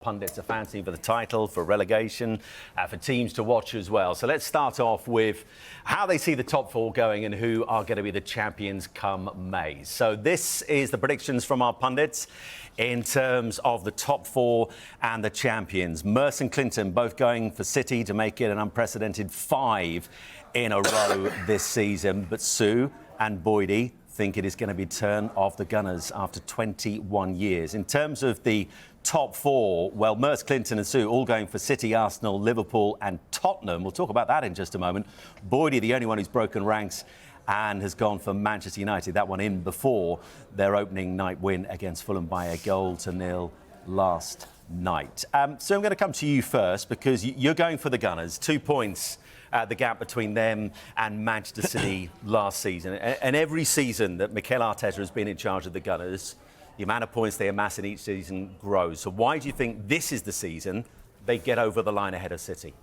Pundits are fancying for the title, for relegation, for teams to watch as well. So let's start off with how they see the top four going and who are going to be the champions come May. So this is the predictions from our pundits in terms of the top four and the champions. Merce and Clinton both going for City to make it an unprecedented 5 in a row this season. But Sue and Boydie think it is going to be turn of the Gunners after 21 years. In terms of the top four, well, Merce, Clinton and Sue all going for City, Arsenal, Liverpool and Tottenham. We'll talk about that in just a moment. Boydie, the only one who's broken ranks and has gone for Manchester United. That one in before their opening night win against Fulham by 1-0 last night. So I'm going to come to you first because you're going for the Gunners. 2 points. The gap between them and Manchester City last season. And every season that Mikel Arteta has been in charge of the Gunners, the amount of points they amass in each season grows. So why do you think this is the season they get over the line ahead of City?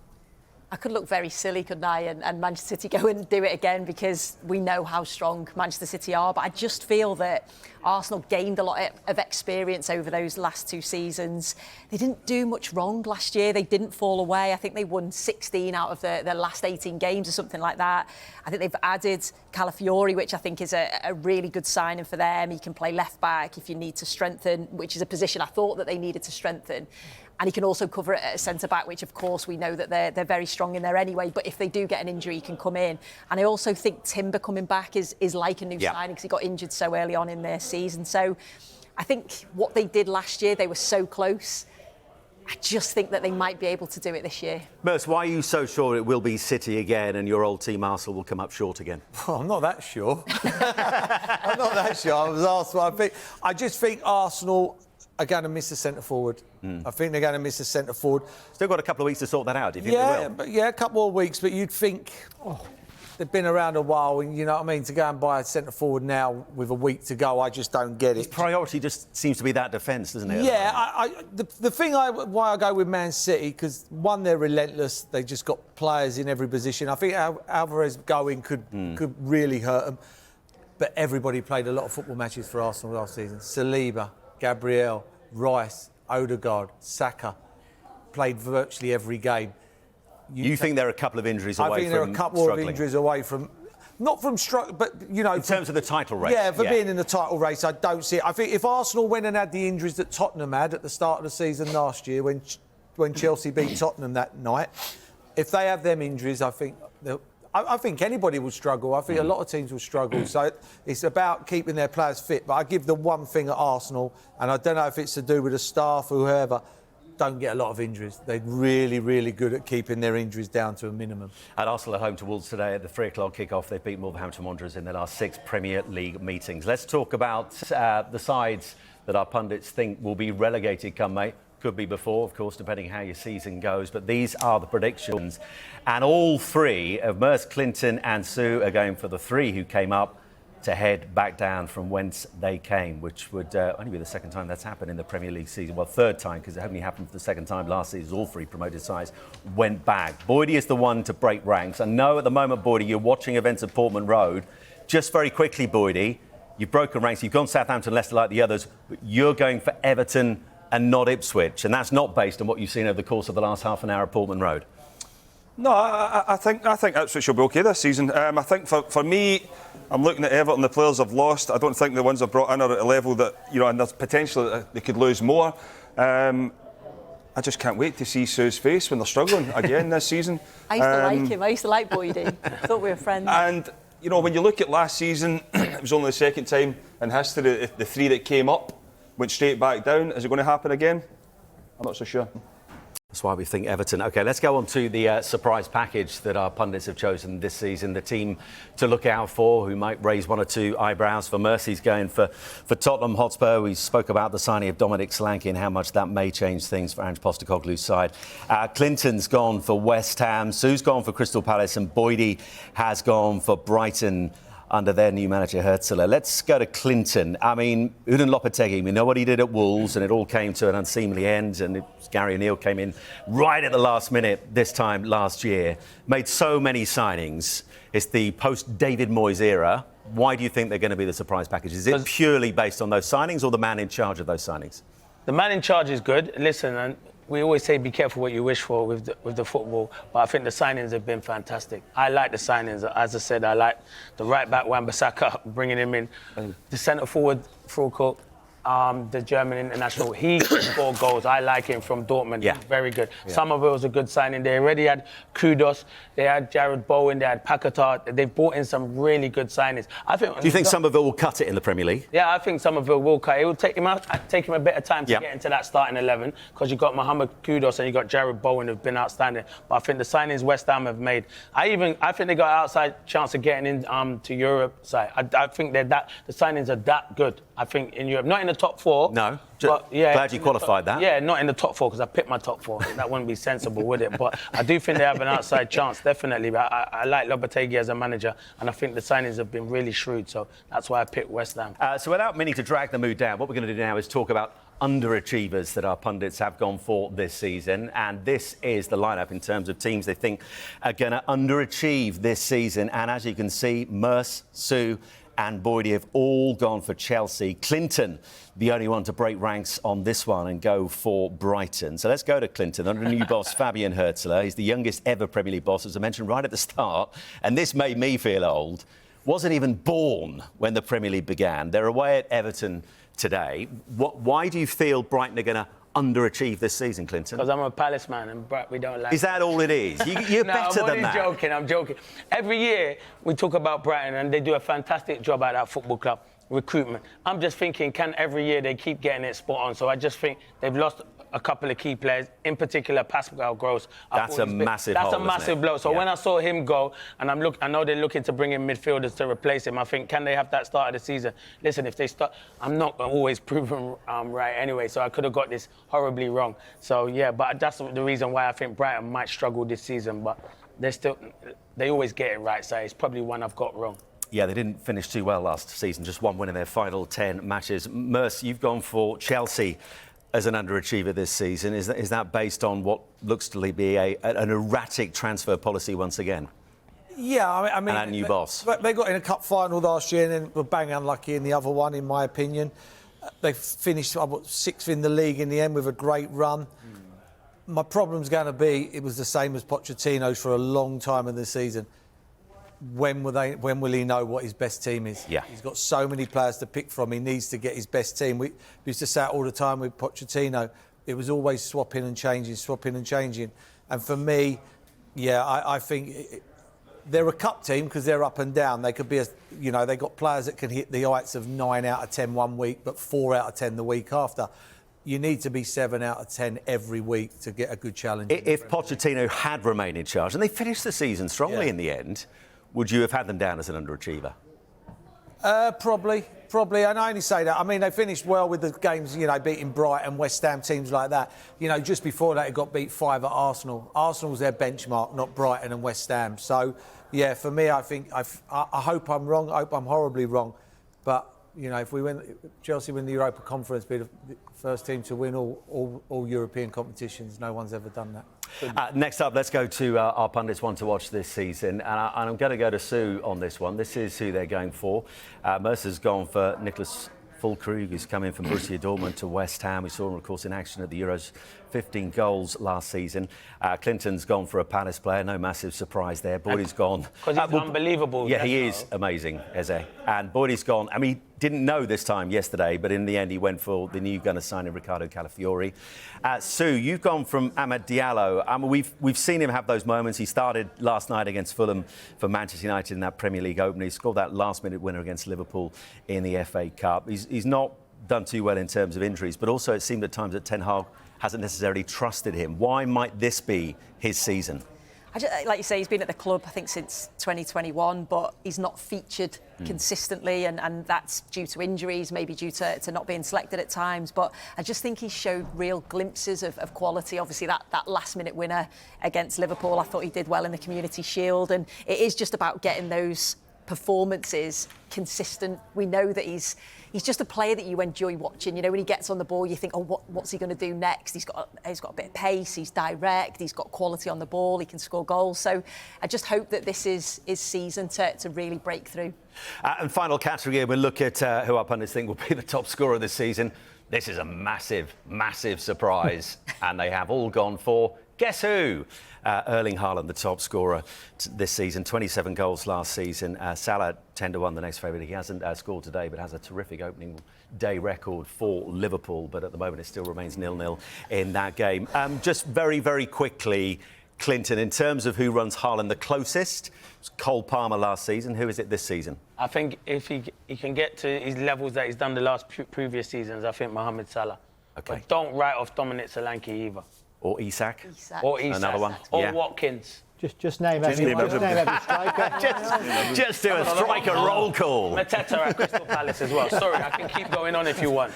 I could look very silly, couldn't I, and Manchester City go and do it again because we know how strong Manchester City are. But I just feel that Arsenal gained a lot of experience over those last 2 seasons. They didn't do much wrong last year. They didn't fall away. I think they won 16 out of their last 18 games or something like that. I think they've added Calafiori, which I think is a really good signing for them. He can play left back if you need to strengthen, which is a position I thought that they needed to strengthen. And he can also cover it at a centre-back, which, of course, we know that they're very strong in there anyway. But if they do get an injury, he can come in. And I also think Timber coming back is like a new signing because he got injured so early on in their season. So I think what they did last year, they were so close. I just think that they might be able to do it this year. Merce, why are you so sure it will be City again and your old team Arsenal will come up short again? Well, I'm not that sure. I'm not that sure. I was Arsenal. I just think Arsenal are going to miss a centre-forward. I think they're going to miss a centre-forward. Still got a couple of weeks to sort that out, do you think they will? A couple more weeks, but you'd think they've been around a while, and you know what I mean, to go and buy a centre-forward now with a week to go, I just don't get it. His priority just seems to be that defence, doesn't it? Yeah, the thing why I go with Man City, because, one, they're relentless. They just got players in every position. I think Alvarez going could really hurt them. But everybody played a lot of football matches for Arsenal last season. Saliba, Gabriel, Rice, Odegaard, Saka played virtually every game. You think they're a couple of injuries away from struggling? I think they're a couple of injuries away from... Not from struggling, but, you know... In terms of the title race? Yeah, being in the title race, I don't see it. I think if Arsenal went and had the injuries that Tottenham had at the start of the season last year when Chelsea beat Tottenham that night, if they have them injuries, I think anybody will struggle. I think a lot of teams will struggle. So it's about keeping their players fit. But I give the one thing at Arsenal, and I don't know if it's to do with the staff or whoever, don't get a lot of injuries. They're really, really good at keeping their injuries down to a minimum. At Arsenal at home to Wolves today at the 3 o'clock kick-off, they've beaten Wolverhampton Wanderers in their last 6 Premier League meetings. Let's talk about the sides that our pundits think will be relegated come May. Could be before, of course, depending how your season goes. But these are the predictions. And all 3 of Merce, Clinton and Sue are going for the 3 who came up to head back down from whence they came, which would only be the 2nd time that's happened in the Premier League season. Well, 3rd time, because it only happened for the 2nd time last season. All 3 promoted sides went back. Boydie is the one to break ranks. I know at the moment, Boydie, you're watching events at Portman Road. Just very quickly, Boydie, you've broken ranks. You've gone Southampton, Leicester like the others, but you're going for Everton and not Ipswich, and that's not based on what you've seen over the course of the last half an hour at Portman Road. No, I think Ipswich will be okay this season. I think for me, I'm looking at Everton. The players have lost. I don't think the ones they've brought in are at a level that, you know, and there's potential that they could lose more. I just can't wait to see Sue's face when they're struggling again this season. I used to like him. I used to like Boydie. I thought we were friends. And you know, when you look at last season, it was only the 2nd time in history the 3 that came up went straight back down. Is it going to happen again? I'm not so sure. That's why we think Everton. OK, let's go on to the surprise package that our pundits have chosen this season. The team to look out for, who might raise 1 or 2 eyebrows. For Mercy's going for Tottenham Hotspur. We spoke about the signing of Dominic Solanke and how much that may change things for Ange Postecoglou's side. Clinton's gone for West Ham. Sue's gone for Crystal Palace. And Boydie has gone for Brighton under their new manager, Herzler. Let's go to Clinton. I mean, Udin Lopetegui, we know what he did at Wolves, and it all came to an unseemly end, and Gary O'Neill came in right at the last minute this time last year. Made so many signings. It's the post-David Moyes era. Why do you think they're going to be the surprise package? Is it purely based on those signings or the man in charge of those signings? The man in charge is good. Listen, and we always say be careful what you wish for with the football, but I think the signings have been fantastic. I like the signings. As I said, I like the right back Wan-Bissaka, bringing him in. The centre forward, Fulco, the German international, he can score goals. I like him from Dortmund. Yeah. He's very good. Somerville was a good signing. They already had Kudos. They had Jared Bowen. They had Paquetá. They've brought in some really good signings. Do you think Somerville will cut it in the Premier League? Yeah, I think Somerville will cut. It will take him a bit of time to get into that starting 11 because you've got Mohamed Kudos and you've got Jared Bowen who've been outstanding. But I think the signings West Ham have made, I think they got an outside chance of getting in to Europe side. I think the signings are that good. I think in Europe, not in the top 4. No, but yeah, glad you qualified that. Yeah, not in the top 4 because I picked my top 4. That wouldn't be sensible, would it? But I do think they have an outside chance, definitely. But I like Lopetegui as a manager, and I think the signings have been really shrewd. So that's why I picked West Ham. So without meaning to drag the mood down, what we're going to do now is talk about underachievers that our pundits have gone for this season. And this is the lineup in terms of teams they think are going to underachieve this season. And as you can see, Merce, Sue and Boydie have all gone for Chelsea. Clinton, the only one to break ranks on this one and go for Brighton. So let's go to Clinton. Under new boss, Fabian Herzler. He's the youngest ever Premier League boss, as I mentioned right at the start. And this made me feel old. Wasn't even born when the Premier League began. They're away at Everton today. Why do you feel Brighton are going to underachieve this season, Clinton? Because I'm a Palace man and we don't like... Is that all it is? You're no, better than that. I'm joking. Every year we talk about Brighton and they do a fantastic job at that football club, recruitment. I'm just thinking, can every year they keep getting it spot on? So I just think they've lost a couple of key players, in particular Pascal Gross. That's a massive blow. So when I saw him go, and I know they're looking to bring in midfielders to replace him, I think, can they have that start of the season? Listen, if they start, I'm not always proven right anyway, so I could have got this horribly wrong. So, yeah, but that's the reason why I think Brighton might struggle this season, but they always get it right, so it's probably one I've got wrong. Yeah, they didn't finish too well last season, just one win in their final 10 matches. Merce, you've gone for Chelsea as an underachiever this season. Is that based on what looks to be an erratic transfer policy once again? Yeah, I mean... And a new boss. They got in a cup final last year and then were bang unlucky in the other one, in my opinion. They finished 6th in the league in the end with a great run. My problem's going to be, it was the same as Pochettino's for a long time in the season. When will he know what his best team is? Yeah. He's got so many players to pick from. He needs to get his best team. We used to say it all the time with Pochettino. It was always swapping and changing. And for me, yeah, I think they're a cup team because they're up and down. They could be, they got players that can hit the heights of 9 out of 10 one week, but 4 out of 10 the week after. You need to be 7 out of 10 every week to get a good challenge. If Pochettino had remained in charge, and they finished the season strongly in the end, would you have had them down as an underachiever? Probably. And I only say that. I mean, they finished well with the games, beating Brighton, West Ham, teams like that. Just before that, it got beat 5 at Arsenal. Arsenal was their benchmark, not Brighton and West Ham. So, yeah, for me, I think I hope I'm wrong. I hope I'm horribly wrong. But if Chelsea win the Europa Conference, be the first team to win all European competitions. No one's ever done that. Next up, let's go to our pundits' one to watch this season. And I'm going to go to Sue on this one. This is who they're going for. Mercer's gone for Nicholas Füllkrug, who's come in from Borussia Dortmund to West Ham. We saw him, of course, in action at the Euros, 15 goals last season. Clinton's gone for a Palace player. No massive surprise there. Boydie's gone. Because he's unbelievable. Yeah, he is amazing, Eze. And Boydie's gone. I mean, he didn't know this time yesterday, but in the end, he went for the new gunner signing, Ricardo Calafiori. Sue, you've gone from Amad Diallo. I mean, we've seen him have those moments. He started last night against Fulham for Manchester United in that Premier League opener. He scored that last-minute winner against Liverpool in the FA Cup. He's not done too well in terms of injuries, but also it seemed at times that Ten Hag hasn't necessarily trusted him. Why might this be his season? Like you say, he's been at the club, I think, since 2021, but he's not featured consistently, and that's due to injuries, maybe due to not being selected at times. But I just think he showed real glimpses of quality. Obviously, that last-minute winner against Liverpool, I thought he did well in the Community Shield, and it is just about getting those performances consistent. We know that he's just a player that you enjoy watching. When he gets on the ball, you think, what's he going to do next? He's got a bit of pace, he's direct, he's got quality on the ball, he can score goals. So I just hope that this is his season to really break through. And final category, we'll look at who our pundits think will be the top scorer this season. This is a massive, massive surprise. And they have all gone for, guess who? Erling Haaland, the top scorer this season, 27 goals last season. Salah, 10-1, the next favourite. He hasn't scored today, but has a terrific opening day record for Liverpool. But at the moment, it still remains 0-0 in that game. Just very, very quickly, Clinton, in terms of who runs Haaland the closest, it was Cole Palmer last season. Who is it this season? I think if he can get to his levels that he's done the last previous seasons, I think Mohamed Salah. Okay. But don't write off Dominic Solanke either. Or Isak? Or Isak. Another one. Or Yeah. Watkins. Just name every striker. just do a striker roll call. Mateta at Crystal Palace as well. Sorry, I can keep going on if you want.